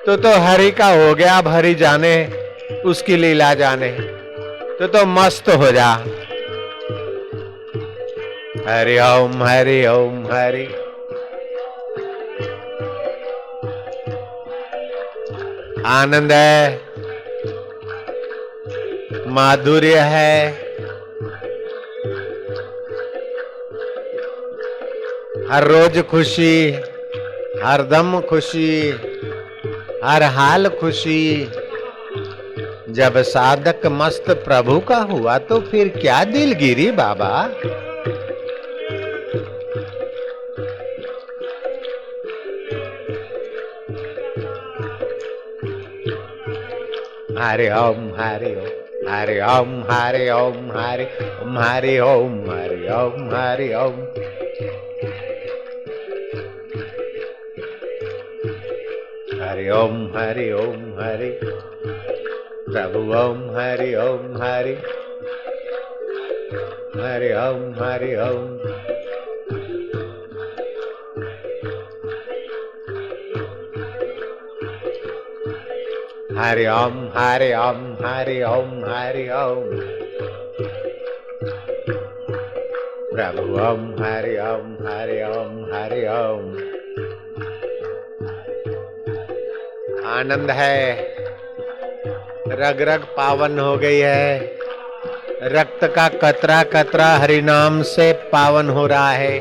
तो हरि का हो गया, अब हरि जाने उसकी लीला जाने, तो मस्त हो जा। हरि ओम हरि ओम हरि। आनंद है, माधुर्य है, हर रोज खुशी, हर दम खुशी, हर हाल खुशी। जब साधक मस्त प्रभु का हुआ तो फिर क्या दिलगिरी बाबा। हरि ओम हरि ओम हरि ओम हरि ओम हरि ओम हरि ओम हरि ओम हरि ओम। हरि ओम हरि ओम हरि। प्रभु ओम हरि ओम हरि। हरि ओम हरि ओम। हरि ओम हरि ओम हरि ओम हरि ओम। प्रभु ओम हरि ओम हरि ओम हरि ओम। आनंद है, रग रग पावन हो गई है, रक्त का कतरा कतरा हरि नाम से पावन हो रहा है,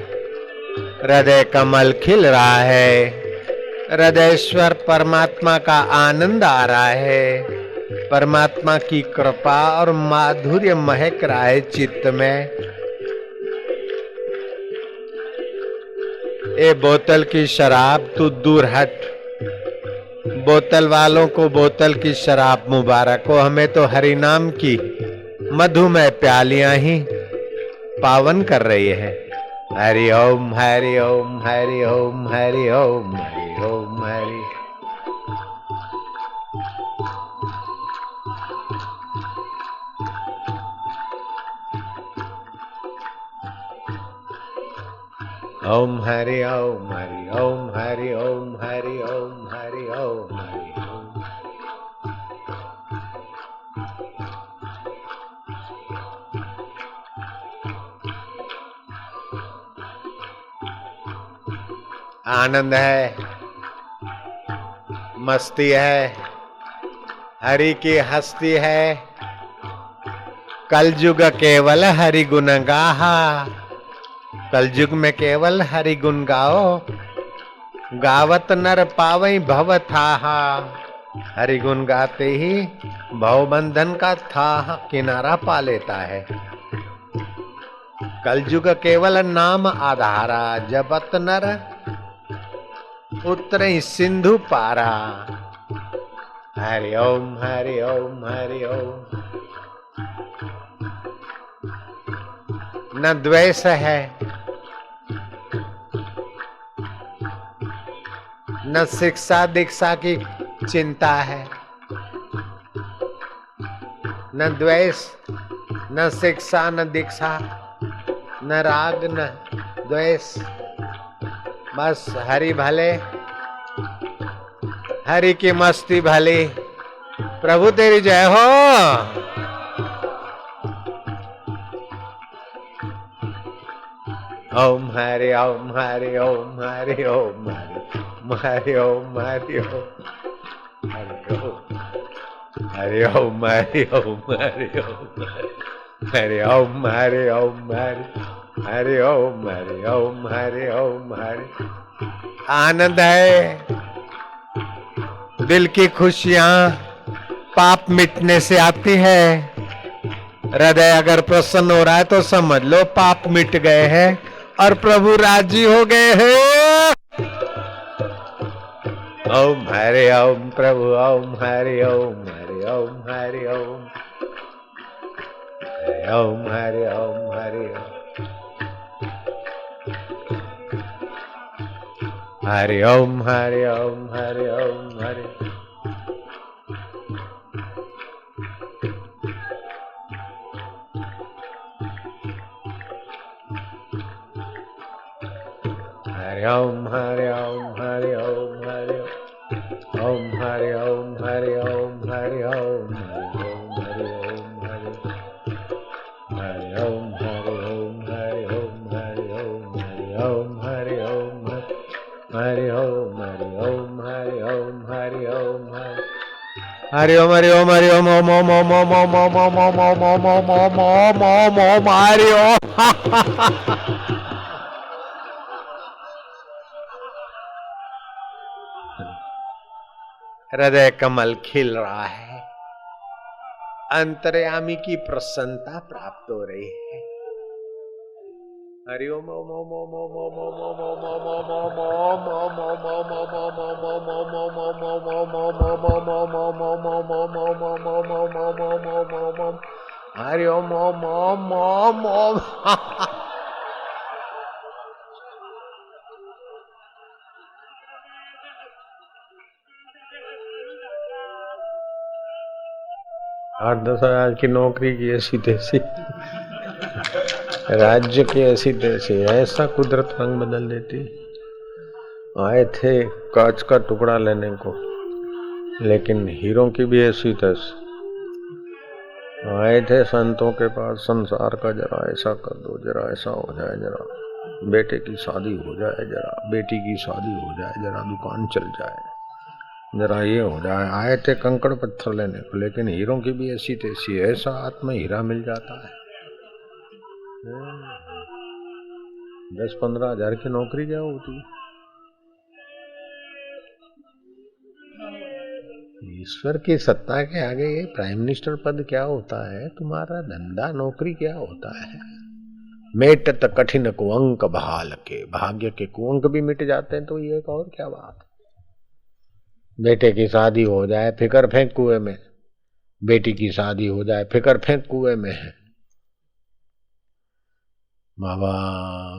हृदय कमल खिल रहा है, हृदयेश्वर परमात्मा का आनंद आ रहा है, परमात्मा की कृपा और माधुर्य महक रहा है चित्त में। ए बोतल की शराब तू दूर हट, बोतल वालों को बोतल की शराब मुबारक हो, हमें तो हरि नाम की मधुमय प्यालियां ही पावन कर रही है। हरि ओम हरि ओम हरि ओम हरि ओम हरि ओम हरि। ओम हरि ओम हरि ओम हरि ओम हरि ओम हरि ओम हरि ओम। आनंद है, मस्ती है, हरि की हस्ती है, कलयुग केवल हरि गुण गाहा। कलयुग में केवल हरि गुण गाओ, गावत नर पावई भव थाहा। हरि गुण गाते ही भव बंधन का था किनारा पा लेता है। कलयुग केवल नाम आधारा, जबत नर उतरे सिंधु पारा। हरि ओम हरि ओम हरि ओम। न द्वेष है, न शिक्षा दीक्षा की चिंता है, न द्वेष, न शिक्षा, न दीक्षा, न राग, न द्वेष। बस हरि भले, हरि की मस्ती भली। प्रभु तेरी जय हो। ओम हरि ओम हरि ओम हरि ओम हरि ओम हरि ओम हरि ओम हरि ओम हरि ओम हरि ओम हरि ओम हरि ओम हरि ओम हरि ओम हरि। आनंद है, दिल की खुशियां पाप मिटने से आती है। हृदय अगर प्रसन्न हो रहा है तो समझ लो पाप मिट गए हैं और प्रभु राजी हो गए हैं। ओम हरि ओम प्रभु ओम हरि ओम हरि ओम हरि ओम हरि ओम हरि ओम हरि ओम हरि ओम हरि ओम हरि ओम हरि। हरि ओम हरि ओम हरि ओम हरि ओम ओम हरि ओम हरि ओम हरि ओम हरि ओम हरि ओम हरि ओम हरि ओम हरि ओम हरि ओम हरि ओम हरि ओम हरि ओम हरि ओम हरि ओम हरि ओम हरि ओम हरि ओम ओम ओम ओम ओम ओम ओम ओम ओम ओम ओम ओम ओम ओम ओम ओम हरि ओम। हृदय कमल खिल रहा है, अंतर्यामी की प्रसन्नता प्राप्त हो रही है। हरि ओम ओम ओम ओम ओम ओम ओम ओम ओम ओम ओम ओम ओम ओम हरि ओम ओम ओम ओम ओम। आठ 10 हजार की नौकरी की ऐसी तैसी, राज्य की ऐसी तैसी, ऐसा कुदरत रंग बदल देती। आए थे कांच का टुकड़ा लेने को, लेकिन हीरों की भी ऐसी तैसी। आए थे संतों के पास, संसार का जरा ऐसा कर दो, जरा ऐसा हो जाए, जरा बेटे की शादी हो जाए, जरा बेटी की शादी हो जाए, जरा दुकान चल जाए, जरा ये हो जाए। आए थे कंकड़ पत्थर लेने को, लेकिन हीरों की भी ऐसी तैसी, ऐसा आत्मा हीरा मिल जाता है। 10-15 हजार की नौकरी क्या होती है? ईश्वर की सत्ता के आगे ये प्राइम मिनिस्टर पद क्या होता है? तुम्हारा धंधा नौकरी क्या होता है? मेटत कठिन कुअंक बहाल के, भाग्य के कुअंक भी मिट जाते हैं तो ये एक और क्या बात। बेटे की शादी हो जाए, फिकर फेंक कुएं में। बेटी की शादी हो जाए, फिकर फेंक कुएं में है। बाबा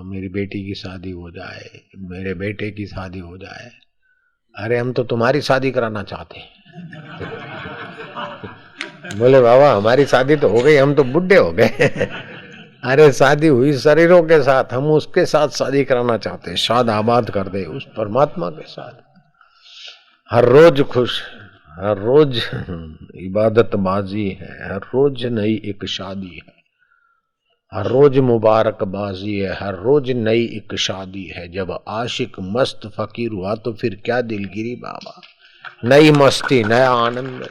मेरी बेटी की शादी हो जाए, मेरे बेटे की शादी हो जाए। अरे हम तो तुम्हारी शादी कराना चाहते हैं। बोले बाबा हमारी शादी तो हो गई, हम तो बुढ़े हो गए। अरे शादी हुई शरीरों के साथ, हम उसके साथ शादी कराना चाहते हैं, शाद आबाद कर दे उस परमात्मा के साथ। हर रोज खुश, हर रोज इबादत बाजी है, हर रोज नई एक शादी है, हर रोज मुबारकबाजी है, हर रोज नई एक शादी है। जब आशिक मस्त फकीर हुआ तो फिर क्या दिलगिरी बाबा, नई मस्ती, नया आनंद।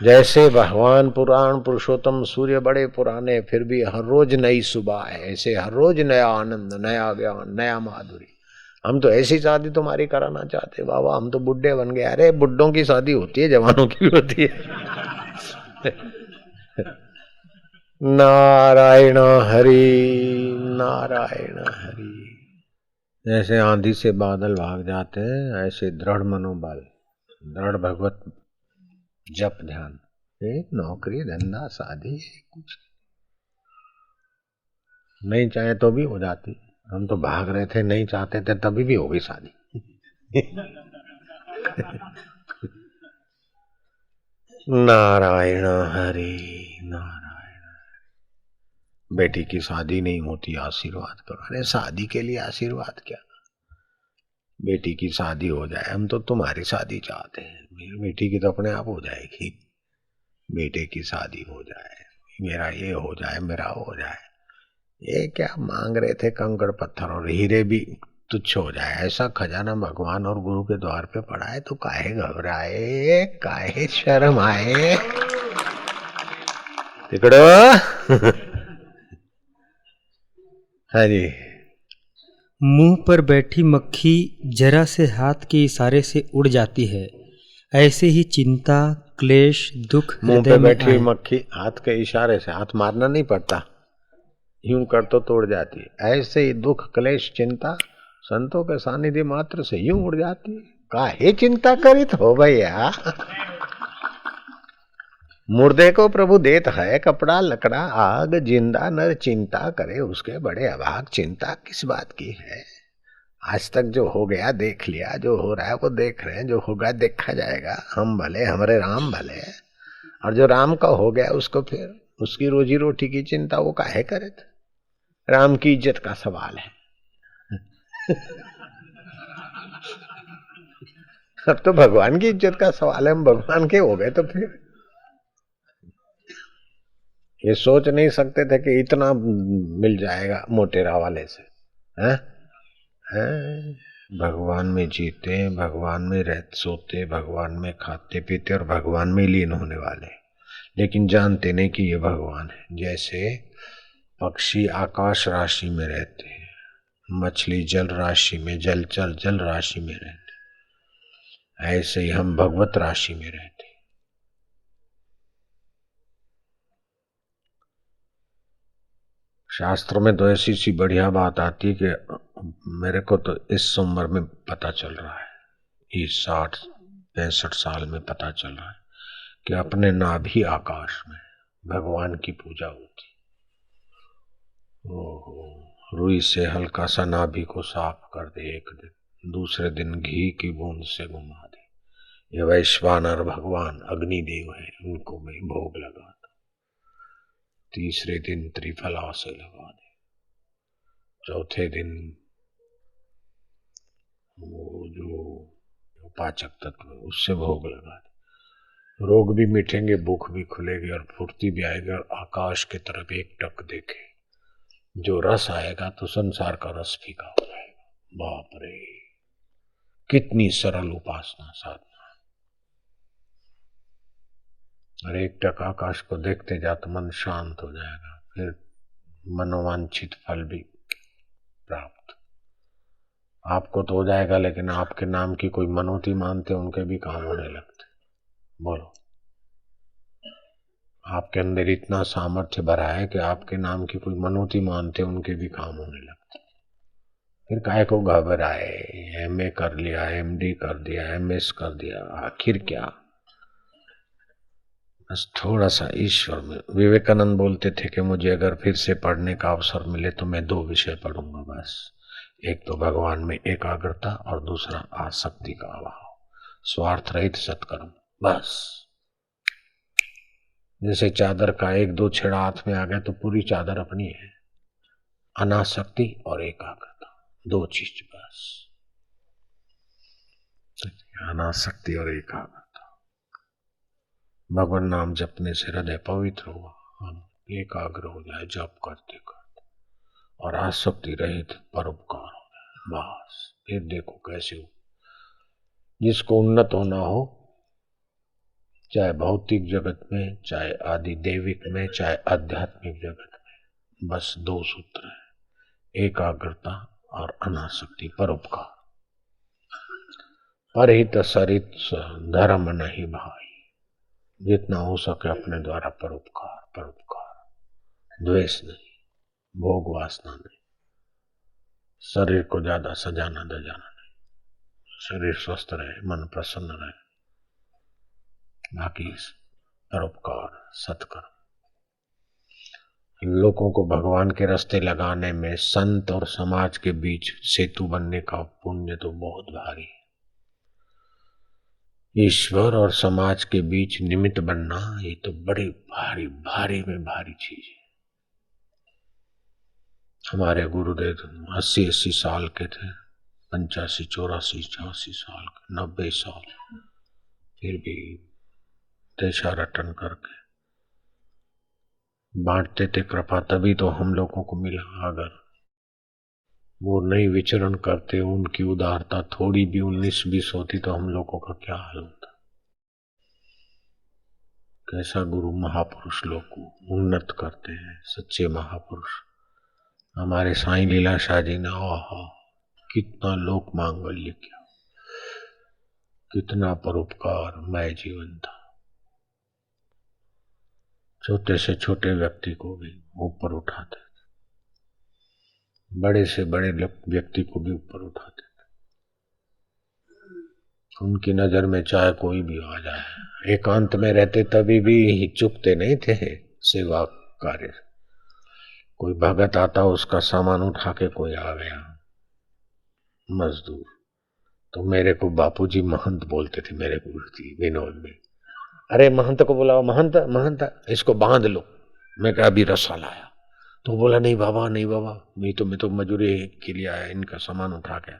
जैसे भगवान पुराण पुरुषोत्तम सूर्य बड़े पुराने, फिर भी हर रोज नई सुबह है, ऐसे हर रोज नया आनंद, नया ज्ञान, नया माधुरी। हम तो ऐसी शादी तुम्हारी कराना चाहते बाबा, हम तो बुढ़े बन गए। अरे बुड्ढों की शादी होती है, जवानों की भी होती है। नारायण हरि नारायण हरि। जैसे आंधी से बादल भाग जाते हैं, ऐसे दृढ़ मनोबल, दृढ़ भगवत जप ध्यान। एक नौकरी धंधा शादी कुछ नहीं चाहे तो भी हो जाती। हम तो भाग रहे थे, नहीं चाहते थे, तभी भी हो गई शादी। नारायण हरि नारायण। बेटी की शादी नहीं होती, आशीर्वाद करो। अरे शादी के लिए आशीर्वाद क्या, बेटी की शादी हो जाए। हम तो तुम्हारी शादी चाहते हैं, मेरी बेटी की तो अपने आप हो जाएगी। बेटे की शादी हो जाए, मेरा ये हो जाए, मेरा हो जाए। ये क्या मांग रहे थे, कंकड़ पत्थर और हीरे भी तुच्छ हो जाए। ऐसा खजाना भगवान और गुरु के द्वार पे पड़ा है तो काहे घबराए, काहे शर्म आए। तिकड़ो। हाँ जी। मुंह पर बैठी मक्खी जरा से हाथ के इशारे से उड़ जाती है, ऐसे ही चिंता क्लेश दुख मुंह पे बैठी मक्खी हाथ के इशारे से, हाथ मारना नहीं पड़ता, यूं कर तो तोड़ जाती है। ऐसे ही दुख क्लेश चिंता संतों के सानिध्य मात्र से यूं उड़ जाती है। काहे चिंता करित हो भैया, मुर्दे को प्रभु देत है कपड़ा लकड़ा आग, जिंदा नर चिंता करे उसके बड़े अभाग। चिंता किस बात की है, आज तक जो हो गया देख लिया, जो हो रहा है वो देख रहे हैं, जो होगा देखा जाएगा। हम भले हमारे राम भले, और जो राम का हो गया उसको फिर उसकी रोजी रोटी की चिंता वो काहे करे थे। राम की इज्जत का सवाल है। अब तो भगवान की इज्जत का सवाल है, हम भगवान के हो गए तो फिर ये सोच नहीं सकते थे कि इतना मिल जाएगा मोटेरा वाले से। हैं हैं भगवान में जीते, भगवान में रहते सोते, भगवान में खाते पीते और भगवान में लीन होने वाले, लेकिन जानते नहीं कि ये भगवान है। जैसे पक्षी आकाश राशि में रहते हैं, मछली जल राशि में, जलचर जल राशि में रहते, ऐसे ही हम भगवत राशि में रहते। शास्त्रों में तो ऐसी सी बढ़िया बात आती है कि मेरे को तो इस उम्र में पता चल रहा है, इस 60-65 साल में पता चल रहा है कि अपने नाभि आकाश में भगवान की पूजा होती। ओहो, रुई से हल्का सा नाभि को साफ कर दे एक दिन, दूसरे दिन घी की बूंद से घुमा दे, ये वैश्वानर भगवान अग्निदेव है, उनको मैं भोग लगा दूं। तीसरे दिन त्रिफला से लगा दे, चौथे दिन वो जो पाचक तत्व उससे भोग लगा दे। रोग भी मिटेंगे, भूख भी खुलेगी और फुर्ती भी आएगी, और आकाश की तरफ एक टक देखे, जो रस आएगा तो संसार का रस फीका हो जाएगा। बाप रे, कितनी सरल उपासना साधना। और एक टक आकाश को देखते जा तो मन शांत हो जाएगा, फिर मनोवांछित फल भी प्राप्त। आपको तो हो जाएगा, लेकिन आपके नाम की कोई मनोती मानते उनके भी काम होने लगते। बोलो, आपके अंदर इतना सामर्थ्य भरा है कि आपके नाम की कोई मनोती मानते उनके भी काम होने लगते। फिर काहे को घबराए, एमए कर लिया, एमडी कर दिया, एमएस कर दिया, आखिर क्या। बस थोड़ा सा ईश्वर में। विवेकानंद बोलते थे कि मुझे अगर फिर से पढ़ने का अवसर मिले तो मैं 2 विषय पढ़ूंगा बस, एक तो भगवान में एकाग्रता और दूसरा आसक्ति का अभाव, स्वार्थ रहित सत्कर्म। बस जैसे चादर का 1-2 छेड़ा हाथ में आ गया तो पूरी चादर अपनी है। अनासक्ति और एकाग्रता, 2 चीज बस, अनासक्ति और एकाग्रता। भगवान नाम जपने से हृदय पवित्र हुआ, एकाग्र हो जाए जप करते करते, और आसक्ति रहित परोपकार हो जाए। बस फिर देखो कैसे हो। जिसको उन्नत होना हो, चाहे भौतिक जगत में, चाहे आदि दैविक में, चाहे आध्यात्मिक जगत में, बस 2 सूत्र है, एकाग्रता और अनासक्ति, परोपकार। परहित सरित धर्म नहीं भाई, जितना हो सके अपने द्वारा परोपकार, परोपकार, द्वेष नहीं, भोग वासना नहीं, शरीर को ज्यादा सजाना दजाना नहीं, शरीर स्वस्थ रहे, मन प्रसन्न रहे, बाकी परोपकार सत्कर्म। लोगों को भगवान के रास्ते लगाने में संत और समाज के बीच सेतु बनने का पुण्य तो बहुत भारी है। ईश्वर और समाज के बीच निमित्त बनना, ये तो बड़ी भारी भारी में भारी चीज है। हमारे गुरुदेव 80-80 साल के थे, 85-84-86 साल के, 90 साल, फिर भी देशाटन करके बांटते थे कृपा, तभी तो हम लोगों को मिला। अगर वो नहीं विचरण करते, उनकी उदारता थोड़ी भी 19-20 होती तो हम लोगों का क्या हाल होता। कैसा गुरु महापुरुष लोग को उन्नत करते हैं, सच्चे महापुरुष। हमारे साईं लीला शाह जी ने कितना लोक मांगल्य किया, कितना परोपकार मय जीवन था। छोटे से छोटे व्यक्ति को भी ऊपर उठाते, बड़े से बड़े व्यक्ति को भी ऊपर उठाते थे। उनकी नजर में चाहे कोई भी आ जाए, एकांत में रहते तभी भी चुकते नहीं थे सेवा कार्य। कोई भगत आता, उसका सामान उठा के कोई आ गया मजदूर, तो मेरे को बापूजी महंत बोलते थे, मेरे गुरु जी विनोद में। अरे महंत को बुलाओ, महंत महंत इसको बांध लो। मैं कहा अभी रसा लाया। तो बोला नहीं बाबा, नहीं बाबा, मैं तो मजूरी के लिए आया, इनका सामान उठा के।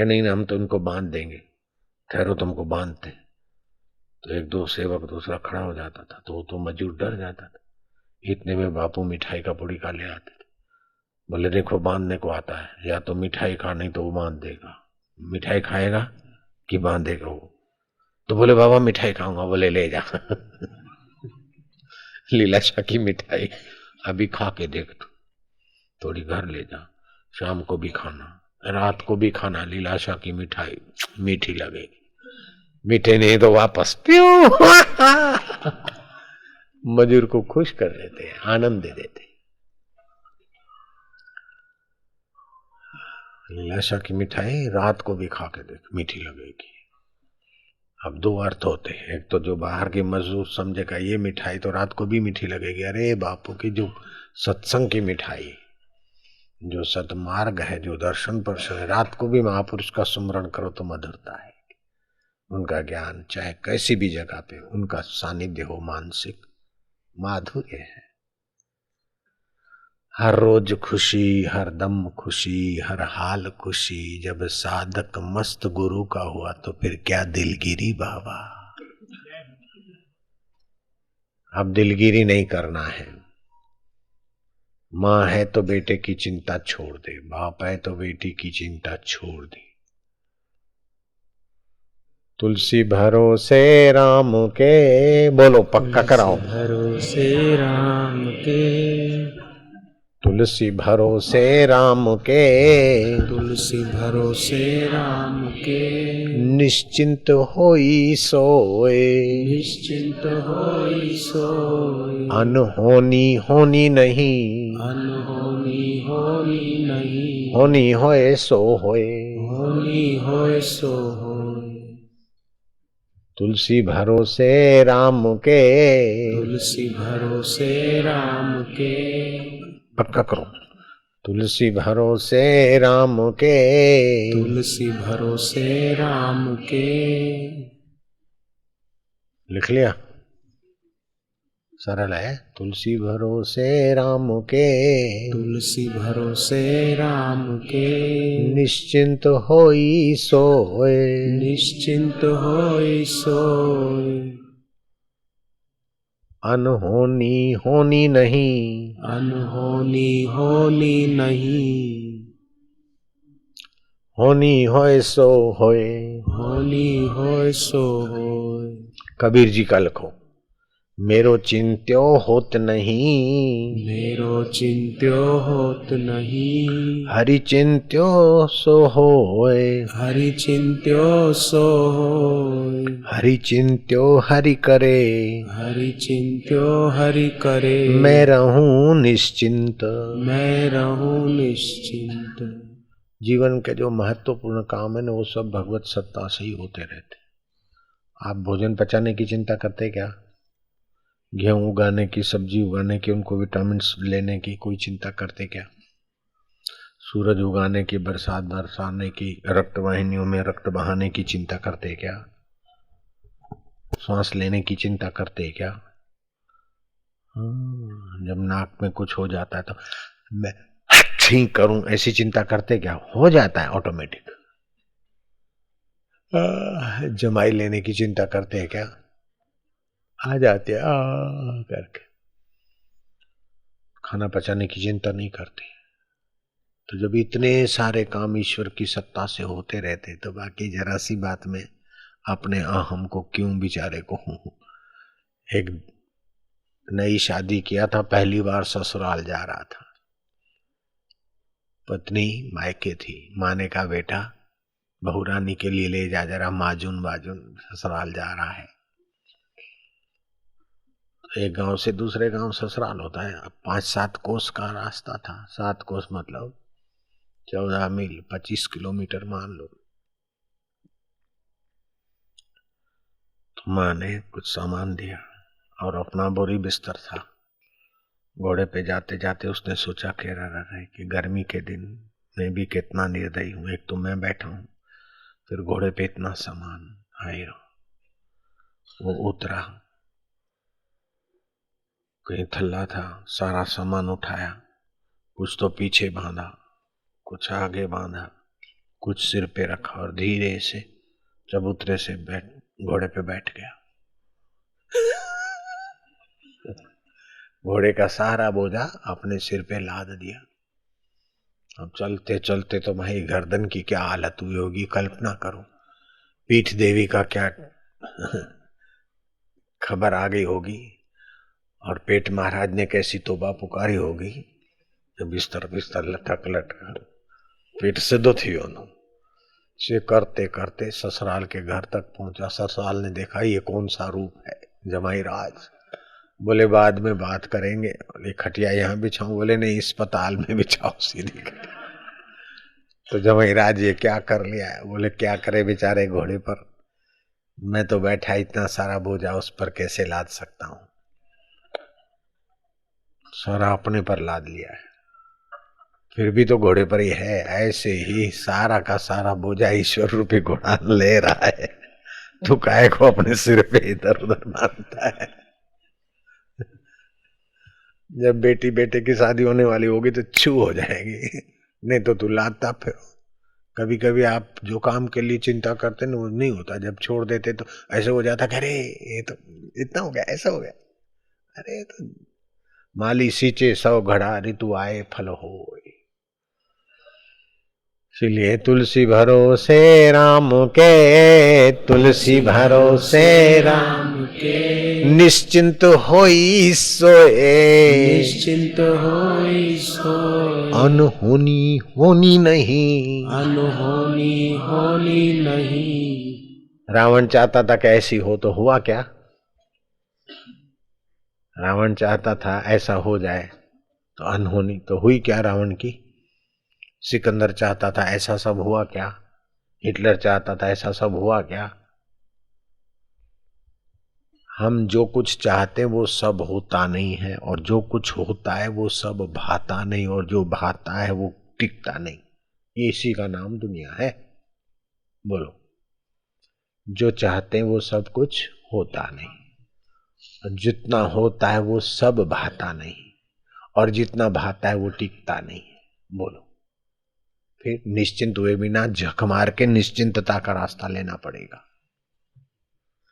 नहीं, हम तो इनको बांध देंगे। ठहरो तुमको बांधते। तो एक दो सेवक दूसरा खड़ा हो जाता था, तो मजदूर डर जाता था। इतने में बापू मिठाई का पुड़ी का ले आते थे। बोले देखो बांधने को आता है, या तो मिठाई खा, नहीं तो वो बांध देगा। मिठाई खाएगा कि बांधेगा वो? तो बोले बाबा मिठाई खाऊंगा। बोले ले जा लीलाशाह की मिठाई अभी खा के देख तू, थोड़ी घर ले जा, शाम को भी खाना, रात को भी खाना। लीलाशाह की मिठाई मीठी लगेगी, मीठे नहीं तो वापस प्यू मजूर को खुश कर देते, आनंद दे देते। लीलाशाह की मिठाई रात को भी खा के देख, मीठी लगेगी। अब दो अर्थ होते हैं, एक तो जो बाहर के मजदूर समझेगा ये मिठाई तो रात को भी मीठी लगेगी। अरे बापू की जो सत्संग की मिठाई, जो सतमार्ग है, जो दर्शन पर है, रात को भी महापुरुष का स्मरण करो तो मधुरता है। उनका ज्ञान चाहे कैसी भी जगह पे उनका सानिध्य हो, मानसिक माधुर्य है। हर रोज खुशी, हर दम खुशी, हर हाल खुशी। जब साधक मस्त गुरु का हुआ तो फिर क्या दिलगिरी बाबा। अब दिलगिरी नहीं करना है। माँ है तो बेटे की चिंता छोड़ दे, बाप है तो बेटी की चिंता छोड़ दे। तुलसी भरोसे राम के, बोलो पक्का कराओ। भरोसे राम के, तुलसी भरोसे राम के, तुलसी भरोसे राम के। निश्चिंत होई सोए, निश्चिंत होई सोए। अनहोनी होनी नहीं, अनहोनी होनी नहीं। होनी होए सो होए, होनी होए सो होए। तुलसी भरोसे राम के, तुलसी भरोसे राम के। पक्का करो। तुलसी भरोसे राम के, तुलसी भरोसे राम के। लिख लिया? सरल है। तुलसी भरोसे राम के, तुलसी भरोसे राम के। निश्चिंत होई सोए, निश्चिंत होई सोए। अनहोनी होनी नहीं, अनहोनी होनी नहीं। होनी होए सो होए। होनी होए सो होए। कबीर जी का लिखो। मेरो चिंत्यो होत नहीं, मेरो चिंत्यो होत नहीं। हरि चिंत्यो सो होए, हरि चिंत्यो सो होए। हरि चिंत्यो हरि करे, हरि चिंत्यो हरि करे। मैं रहूं निश्चिंत। मैं रहूं निश्चिंत। जीवन के जो महत्वपूर्ण काम है ना, वो सब भगवत सत्ता से ही होते रहते। आप भोजन पचाने की चिंता करते क्या? गेहूं उगाने की, सब्जी उगाने की, उनको विटामिन लेने की कोई चिंता करते क्या? सूरज उगाने की, बरसात बरसाने की, रक्त वाहिनियों में रक्त बहाने की चिंता करते क्या? सांस लेने की चिंता करते क्या? जब नाक में कुछ हो जाता है तो मैं ठीक करूं, ऐसी चिंता करते क्या? हो जाता है ऑटोमेटिक। जमाई लेने की चिंता करते हैं क्या? आ जाते करके। खाना पचाने की चिंता नहीं करते। तो जब इतने सारे काम ईश्वर की सत्ता से होते रहते तो बाकी जरा सी बात में अपने अहम को क्यों बेचारे को। एक नई शादी किया था, पहली बार ससुराल जा रहा था। पत्नी मायके थी, माँ ने कहा बेटा बहू रानी के लिए ले जा जरा, माजून बाजून ससुराल जा रहा है। एक गांव से दूसरे गांव ससुराल होता है। अब 5-7 कोस का रास्ता था। 7 कोस मतलब 14 मील, 25 किलोमीटर मान लो। तो माँ ने कुछ सामान दिया और अपना बोरी बिस्तर था। घोड़े पे जाते जाते उसने सोचा कह रहा है कि गर्मी के दिन मैं भी कितना निर्दयी हूं। एक तो मैं बैठा हूं, फिर घोड़े पे इतना सामान आए। वो उतरा, कहीं थल्ला था, सारा सामान उठाया, कुछ तो पीछे बांधा, कुछ आगे बांधा, कुछ सिर पे रखा और धीरे से चबूतरे से घोड़े पे बैठ गया। घोड़े का सारा बोझा अपने सिर पे लाद दिया। अब चलते चलते तो भाई गर्दन की क्या हालत हुई होगी कल्पना करो। पीठ देवी का क्या खबर आ गई होगी, और पेट महाराज ने कैसी तौबा पुकारी होगी। जब बिस्तर लटक पेट सिद्धो थी से करते करते ससुराल के घर तक पहुंचा। ससुराल ने देखा ये कौन सा रूप है जमाई राज। बोले बाद में बात करेंगे। बोले खटिया यहाँ बिछाऊं? बोले नहीं, अस्पताल में बिछाओ सीधी। तो जमाई राज ये क्या कर लिया है? बोले क्या करे बेचारे घोड़े पर, मैं तो बैठा इतना सारा बोझा उस पर कैसे लाद सकता हूं। सारा अपने पर लाद लिया है, फिर भी तो घोड़े पर ही है। ऐसे ही सारा का सारा बोझा ईश्वर रूपी घोड़ा ले रहा है, तो काहे को अपने सिर पे इधर उधर बांधता है। जब बेटी बेटे की शादी होने वाली होगी तो छू हो जाएगी, नहीं तो तू लादता फिर। कभी कभी आप जो काम के लिए चिंता करते ना वो नहीं होता, जब छोड़ देते तो ऐसे हो जाता, अरे ये तो इतना हो गया, ऐसा हो गया। अरे तो माली सींचे 100 घड़ा, ऋतु आए फल हो। इसलिए तुलसी भरोसे राम के, तुलसी भरोसे राम के, निश्चिंत होई सोए, निश्चिंत होई सोए। अनहोनी होनी नहीं, अनहोनी होनी नहीं। रावण चाहता था कि ऐसी हो, तो हुआ क्या? रावण चाहता था ऐसा हो जाए तो अनहोनी तो हुई क्या रावण की? सिकंदर चाहता था ऐसा सब हुआ क्या? हिटलर चाहता था ऐसा सब हुआ क्या? हम जो कुछ चाहते वो सब होता नहीं है, और जो कुछ होता है वो सब भाता नहीं, और जो भाता है वो टिकता नहीं। ये इसी का नाम दुनिया है। बोलो, जो चाहते हैं वो सब कुछ होता नहीं, जितना होता है वो सब भाता नहीं, और जितना भाता है वो टिकता नहीं। बोलो, फिर निश्चिंत हुए बिना झक मार के निश्चिंतता का रास्ता लेना पड़ेगा,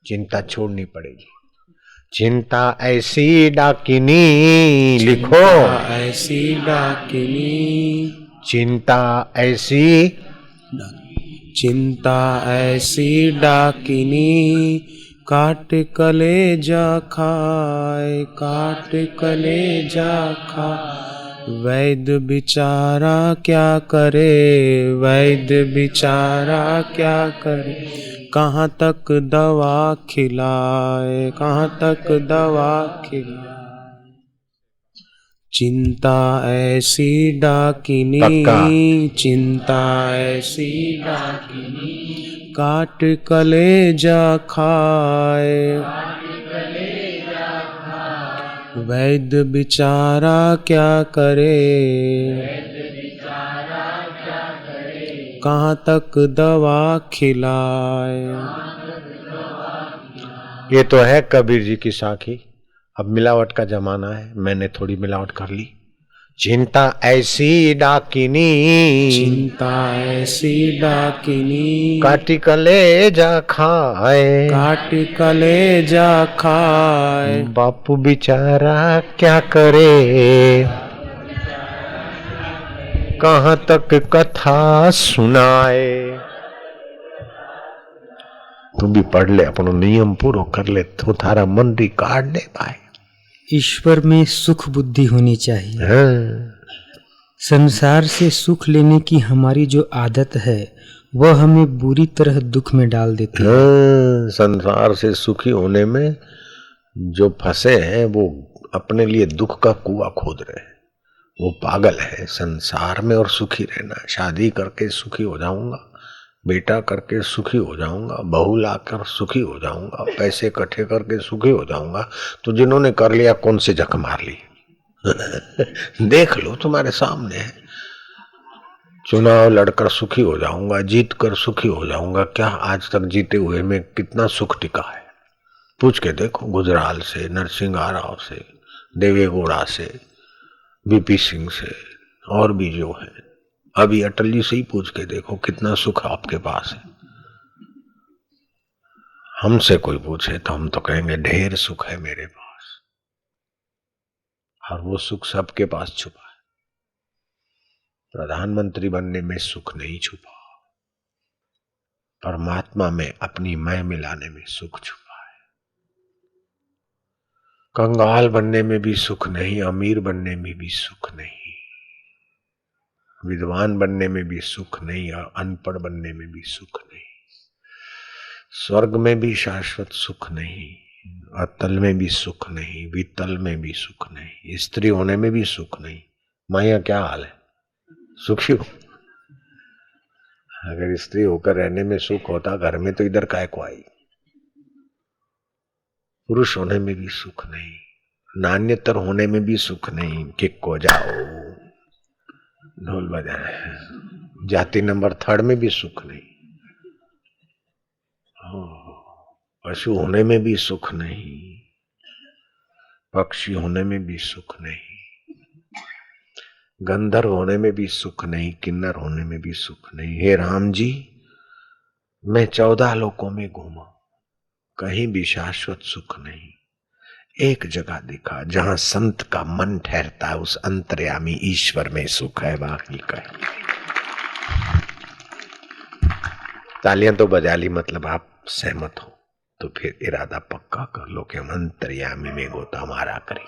चिंता छोड़नी पड़ेगी। चिंता ऐसी डाकिनी, लिखो ऐसी डाकिनी, चिंता ऐसी, चिंता ऐसी डाकिनी, काट कलेजा खाए, काट कलेजा खाए। वैद्य बिचारा क्या करे, वैद्य बिचारा क्या करे। कहाँ तक दवा खिलाए, कहाँ तक दवा खिलाए। चिंता ऐसी डाकिनी, चिंता ऐसी डाकिनी, काट कलेजा खाए, वैद्य बिचारा क्या करे, कहाँ तक दवा खिलाए। ये तो है कबीर जी की साखी। अब मिलावट का जमाना है, मैंने थोड़ी मिलावट कर ली। चिंता ऐसी डाकिनी, चिंता ऐसी डाकिनी, काटी कलेजा खाए, काट कलेजा खाए। बापू बिचारा क्या करे, कहाँ तक कथा सुनाए। तू भी पढ़ ले, अपनो नियम पूरो कर ले तो थारा मन रिकॉर्ड दे पाए। ईश्वर में सुख बुद्धि होनी चाहिए। हाँ। संसार से सुख लेने की हमारी जो आदत है वह हमें बुरी तरह दुख में डाल देती है। हाँ, संसार से सुखी होने में जो फंसे हैं वो अपने लिए दुख का कुआं खोद रहे हैं। वो पागल है। संसार में और सुखी रहना, शादी करके सुखी हो जाऊंगा, बेटा करके सुखी हो जाऊंगा, बहू लाकर सुखी हो जाऊंगा, पैसे इकट्ठे करके सुखी हो जाऊंगा। तो जिन्होंने कर लिया कौन से जख मार ली? देख लो, तुम्हारे सामने है। चुनाव लड़कर सुखी हो जाऊंगा, जीत कर सुखी हो जाऊंगा। क्या आज तक जीते हुए में कितना सुख टिका है? पूछ के देखो, गुजराल से, नरसिंह राव से, देवेगौड़ा से, बीपी सिंह से, और भी जो है। अभी अटल जी से ही पूछ के देखो कितना सुख आपके पास है। हमसे कोई पूछे तो हम तो कहेंगे ढेर सुख है मेरे पास, और वो सुख सबके पास छुपा है। प्रधानमंत्री बनने में सुख नहीं छुपा, परमात्मा में अपनी मैं मिलाने में सुख छुपा है। कंगाल बनने में भी सुख नहीं, अमीर बनने में भी सुख नहीं, विद्वान बनने में भी सुख नहीं, और अनपढ़ बनने में भी सुख नहीं। स्वर्ग में भी शाश्वत सुख नहीं, अतल में भी सुख नहीं, वितल में भी सुख नहीं, स्त्री होने में भी सुख नहीं। माया क्या हाल है, सुखी हो? अगर स्त्री होकर रहने में सुख होता घर में तो इधर काय को आई। पुरुष होने में भी सुख नहीं, नान्यतर होने में भी सुख नहीं, किक को जाओ ढोल बजाए, जाति नंबर 3 में भी सुख नहीं, पशु होने में भी सुख नहीं, पक्षी होने में भी सुख नहीं, गंधर्व होने में भी सुख नहीं, किन्नर होने में भी सुख नहीं। हे राम जी, मैं 14 लोकों में घूमा, कहीं भी शाश्वत सुख नहीं। एक जगह दिखा जहां संत का मन ठहरता है, उस अंतर्यामी ईश्वर में सुख है, बाकी कहीं। तालियां तो बजा ली, मतलब आप सहमत हो तो फिर इरादा पक्का कर लो कि हम अंतर्यामी में गोता मारा करें।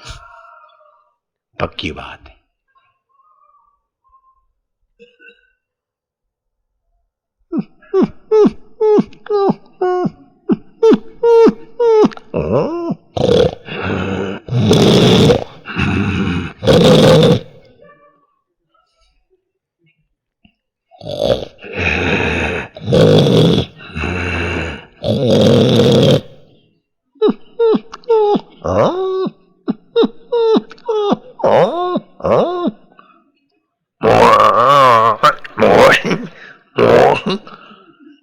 पक्की बात है।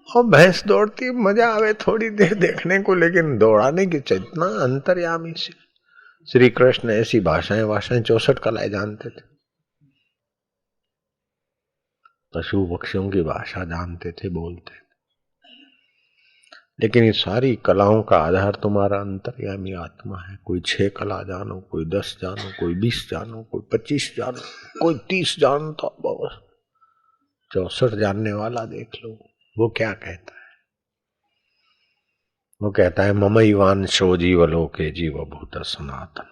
और भैंस दौड़ती, मजा आवे थोड़ी देर देखने को, लेकिन दौड़ाने की चेतना अंतर्यामी से। श्री कृष्ण ऐसी भाषाएं 64 कलाएं जानते थे, पशु पक्षियों की भाषा जानते थे, बोलते थे। लेकिन ये सारी कलाओं का आधार तुम्हारा अंतर्यामी आत्मा है। कोई 6 कला जानो, कोई 10 जानो, कोई 20 जानो, कोई 25 जानो, कोई 30 जानता, बस 64 जानने वाला देख लो। वो क्या कहता है? वो कहता है ममैवांशो जीवलोके जीवभूत सनातन,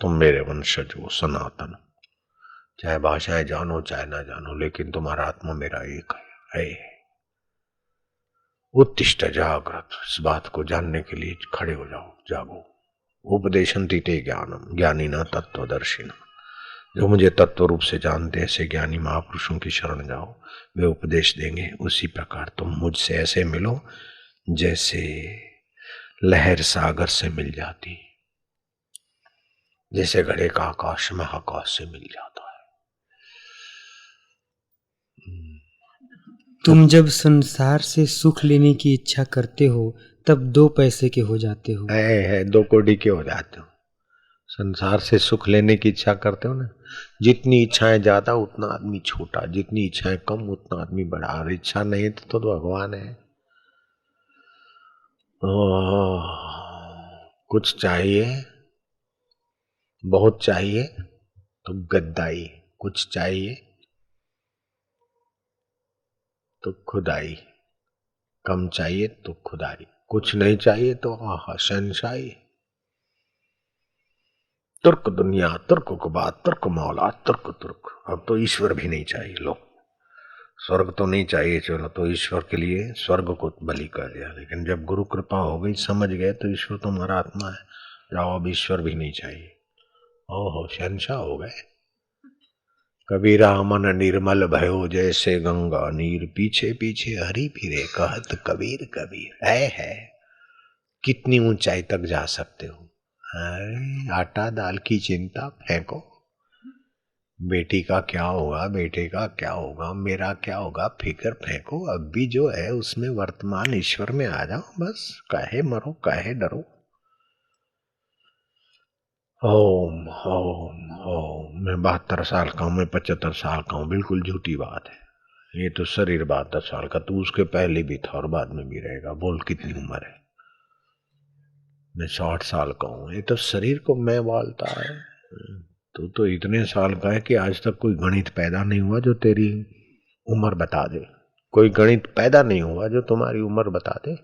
तुम मेरे वंशज हो सनातन। चाहे भाषाएं जानो चाहे ना जानो, लेकिन तुम्हारा आत्मा मेरा एक है। उत्तिष्ठ जागृत, इस बात को जानने के लिए खड़े हो जाओ, जागो। उपदेशन्ति ते ज्ञानम ज्ञानिना तत्वदर्शिना, जो मुझे तत्व रूप से जानते ऐसे ज्ञानी महापुरुषों की शरण जाओ, वे उपदेश देंगे। उसी प्रकार तुम मुझसे ऐसे मिलो जैसे लहर सागर से मिल जाती, जैसे घड़े का आकाश महाकाश से मिल जाता है। तुम जब संसार से सुख लेने की इच्छा करते हो तब 2 पैसे के हो जाते हो। है 2 कौड़ी के हो जाते हो। संसार से सुख लेने की इच्छा करते हो ना, जितनी इच्छाएं ज्यादा उतना आदमी छोटा, जितनी इच्छाएं कम उतना आदमी बड़ा। और इच्छा नहीं तो भगवान है। कुछ चाहिए, बहुत चाहिए तो गद्दाई, कुछ चाहिए तो खुदाई, कम चाहिए तो खुदाई, कुछ नहीं चाहिए तो आहा शहंशाही। तुर्क दुनिया, तुर्क कुबा, तुर्क मौला, तुर्क तुर्क। अब तो ईश्वर भी नहीं चाहिए। लो, स्वर्ग तो नहीं चाहिए, चलो तो ईश्वर के लिए स्वर्ग को बलि कर दिया। लेकिन जब गुरु कृपा हो गई, समझ गए तो ईश्वर तुम्हारा आत्मा है, जाओ अब ईश्वर भी नहीं चाहिए। ओहो शहंशाह हो गए। कबीरा मन निर्मल भयो जैसे गंगा नीर, पीछे पीछे हरि फिरे कहत कबीर कबीर। है कितनी ऊंचाई तक जा सकते हो? आटा दाल की चिंता फेंको, बेटी का क्या होगा, बेटे का क्या होगा, मेरा क्या होगा, फिक्र फेंको। अब भी जो है उसमें वर्तमान ईश्वर में आ जाओ, बस काहे मरो काहे डरो। ओम ओम ओम। मैं 72 साल का हूं, मैं 75 साल का हूं, बिल्कुल झूठी बात है। ये तो शरीर 72 साल का, तू उसके पहले भी था और बाद में भी रहेगा। बोल कितनी उम्र है? मैं 60 साल का हूँ। ये तो शरीर को मैं बोलता है। तू तो इतने साल का है कि आज तक कोई गणित पैदा नहीं हुआ जो तेरी उम्र बता दे। कोई गणित पैदा नहीं हुआ जो तुम्हारी उम्र बता दे।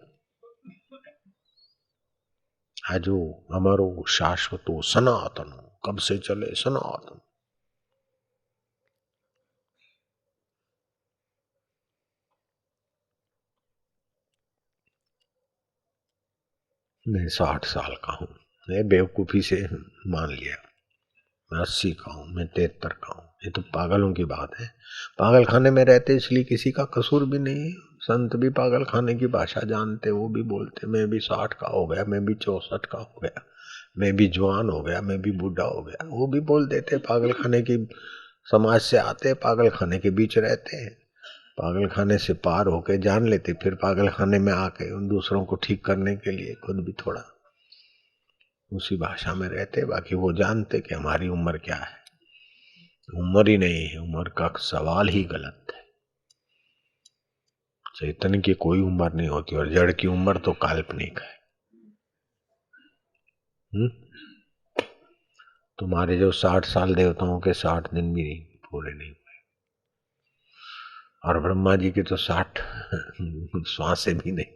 आजो हमारो शाश्वत सनातन कब से चले सनातन। मैं 60 साल का हूँ। मैं बेवकूफी से मान लिया। मैं 80 का हूँ, मैं 73 का हूँ। ये तो पागलों की बात है। पागल खाने में रहते इसलिए किसी का कसूर भी नहीं है। संत भी पागल खाने की भाषा जानते, वो भी बोलते मैं भी 60 का हो गया, मैं भी 64 का हो गया, मैं भी जवान हो गया, मैं भी बूढ़ा हो गया। वो भी बोल देते। पागल खाने की समाज से आते, पागल खाने के बीच रहते हैं, पागल खाने से पार होके जान लेते, फिर पागल खाने में आके उन दूसरों को ठीक करने के लिए खुद भी थोड़ा उसी भाषा में रहते। बाकी वो जानते कि हमारी उम्र क्या है। उम्र ही नहीं है, उम्र का सवाल ही गलत है। चैतन्य की कोई उम्र नहीं होती और जड़ की उम्र तो काल्पनिक है। तुम्हारे जो 60 साल देवताओं के 60 दिन भी नहीं पूरे नहीं हुए, और ब्रह्मा जी की तो 60 श्वासें भी नहीं।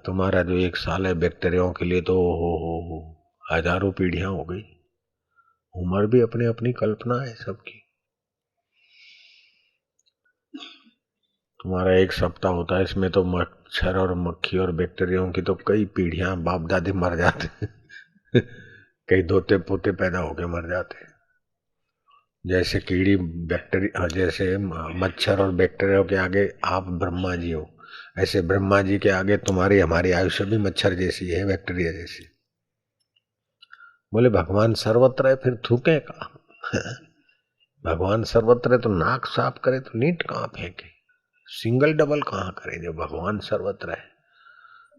तुम्हारा जो 1 साल है बैक्टीरियाओं के लिए तो हो हजारों पीढ़ियां हो गई। उम्र भी अपनी अपनी कल्पना है सबकी। तुम्हारा 1 सप्ताह होता है, इसमें तो मच्छर और मक्खी और बैक्टीरियाओं की तो कई पीढ़ियां बाप दादी मर जाते कई दोते पोते पैदा होके मर जाते। जैसे कीड़ी बैक्टीरिया, जैसे मच्छर और बैक्टीरिया के आगे आप ब्रह्मा जी हो, ऐसे ब्रह्मा जी के आगे तुम्हारी हमारी आयुष्य भी मच्छर जैसी है, बैक्टीरिया जैसी। बोले भगवान सर्वत्र है, फिर थूके का भगवान सर्वत्र है तो नाक साफ करे तो नीट कहाँ फेंके, सिंगल डबल कहाँ करे जो भगवान सर्वत्र है।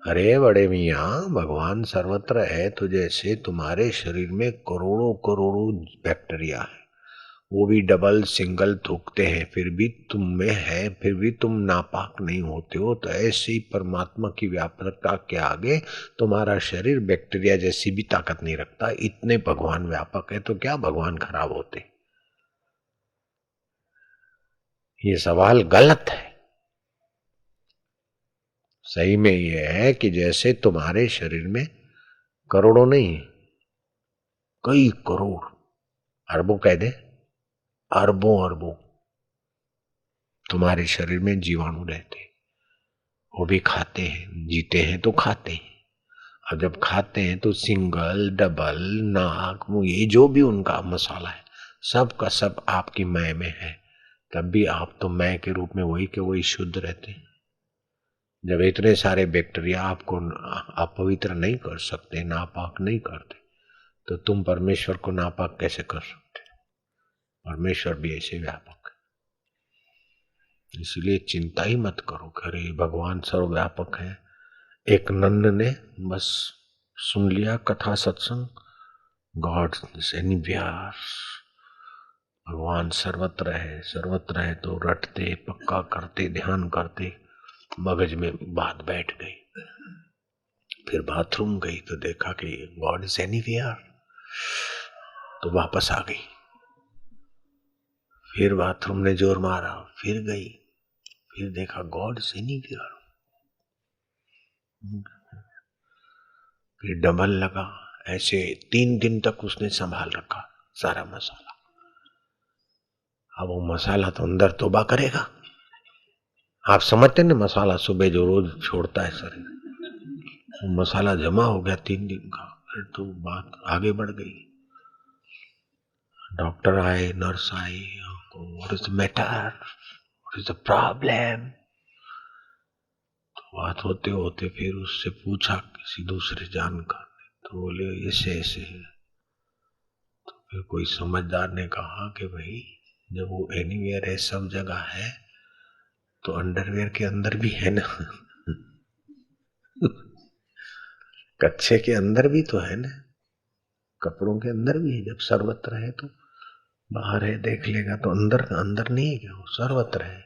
अरे बड़े मियाँ, भगवान सर्वत्र है तो जैसे तुम्हारे शरीर में करोड़ों करोड़ों बैक्टीरिया है, वो भी डबल सिंगल थूकते हैं, फिर भी तुम में है, फिर भी तुम नापाक नहीं होते हो। तो ऐसे ही परमात्मा की व्यापकता के आगे तुम्हारा शरीर बैक्टीरिया जैसी भी ताकत नहीं रखता। इतने भगवान व्यापक है तो क्या भगवान खराब होते? ये सवाल गलत है। सही में ये है कि जैसे तुम्हारे शरीर में करोड़ों नहीं, कई करोड़, अरबों कह दे, अरबों अरबों तुम्हारे शरीर में जीवाणु रहते, वो भी खाते हैं, जीते हैं तो खाते हैं। और जब खाते हैं तो सिंगल डबल नाक मुंह, ये जो भी उनका मसाला है सब का सब आपकी मैं में है। तब भी आप तो मैं के रूप में वही के वही शुद्ध रहते हैं। जब इतने सारे बैक्टीरिया आपको अपवित्र नहीं कर सकते, नापाक नहीं करते, तो तुम परमेश्वर को नापाक कैसे कर सकते? परमेश्वर भी ऐसे व्यापक है। इसलिए चिंता ही मत करो, अरे भगवान सर्वव्यापक है। एक नंद ने बस सुन लिया कथा सत्संग, गॉड इज एनीवेयर, भगवान सर्वत्र है तो रटते, पक्का करते, ध्यान करते, मगज में बात बैठ गई। फिर बाथरूम गई तो देखा कि गॉड इज एनीवेयर, तो वापस आ गई। फिर बाथरूम ने जोर मारा, फिर गई, फिर देखा गॉड इज एनीवेयर। फिर डबल लगा। ऐसे 3 दिन तक उसने संभाल रखा सारा मसाला। अब वो मसाला तो अंदर तौबा करेगा। आप समझते ना, मसाला सुबह जो रोज छोड़ता है शरीर, वो मसाला जमा हो गया 3 दिन का। फिर तो बात आगे बढ़ गई। डॉक्टर आए, nurse I, what is the matter, what is the problem. तो बात होते होते फिर उससे पूछा किसी दूसरे जानकार ने, तो बोले ऐसे ऐसे है। तो फिर कोई समझदार ने कहा कि भाई जब वो एनीवेयर है, सब जगह है, तो अंडरवेयर के अंदर भी है ना कच्छे के अंदर भी तो है ना, कपड़ों के अंदर भी है। जब सर्वत्र है तो बाहर है, देख लेगा तो अंदर का अंदर नहीं है क्या? वो सर्वत्र है।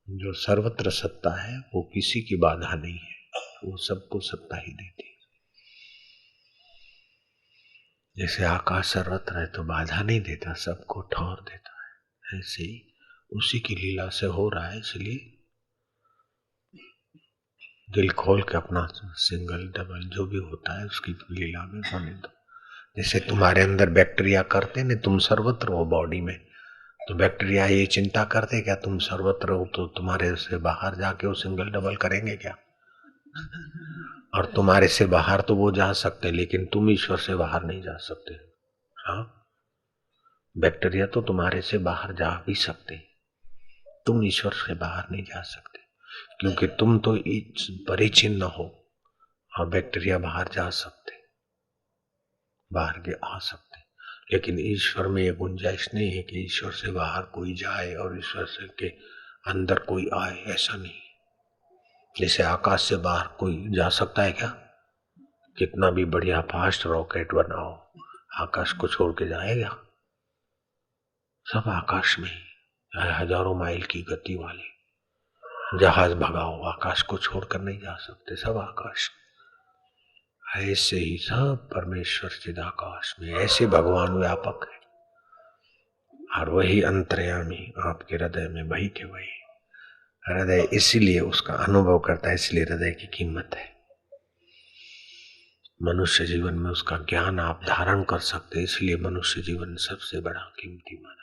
जो सर्वत्र सत्ता है वो किसी की बाधा नहीं है। वो सबको सत्ता ही देती। जैसे आकाश सर्वत्र है तो बाधा नहीं देता, सबको ठौर देता है, ऐसे ही उसी की लीला से हो रहा है। इसलिए दिल खोल के अपना सिंगल डबल जो भी होता है उसकी लीला में होने दो। जैसे तुम्हारे अंदर बैक्टीरिया करते ने, तुम सर्वत्र हो बॉडी में, तो बैक्टीरिया ये चिंता करते क्या तुम सर्वत्र हो तो तुम्हारे से बाहर जाके वो सिंगल डबल करेंगे क्या? और तुम्हारे से बाहर तो वो जा सकते, लेकिन तुम ईश्वर से बाहर नहीं जा सकते। हाँ, बैक्टीरिया तो तुम्हारे से बाहर जा भी सकते, तुम ईश्वर से बाहर नहीं जा सकते, क्योंकि तुम तो परिचिन्न हो और बैक्टीरिया बाहर जा सकते, बाहर के आ सकते। लेकिन ईश्वर में ये गुंजाइश नहीं है कि ईश्वर से बाहर कोई जाए और ईश्वर से के अंदर कोई आए, ऐसा नहीं। जैसे आकाश से बाहर कोई जा सकता है क्या? कितना भी बढ़िया फास्ट रॉकेट बनाओ, आकाश को छोड़ के जाएगा? सब आकाश में, हजारों माइल की गति वाले जहाज भगाओ, आकाश को छोड़कर नहीं जा सकते, सब आकाश में। ऐसे ही सब परमेश्वर चिदाकाश में, ऐसे भगवान व्यापक है और वही अंतर्यामी आपके हृदय में वही के वही। हृदय इसीलिए उसका अनुभव करता है, इसलिए हृदय की कीमत है। मनुष्य जीवन में उसका ज्ञान आप धारण कर सकते, इसलिए मनुष्य जीवन सबसे बड़ा कीमती माना।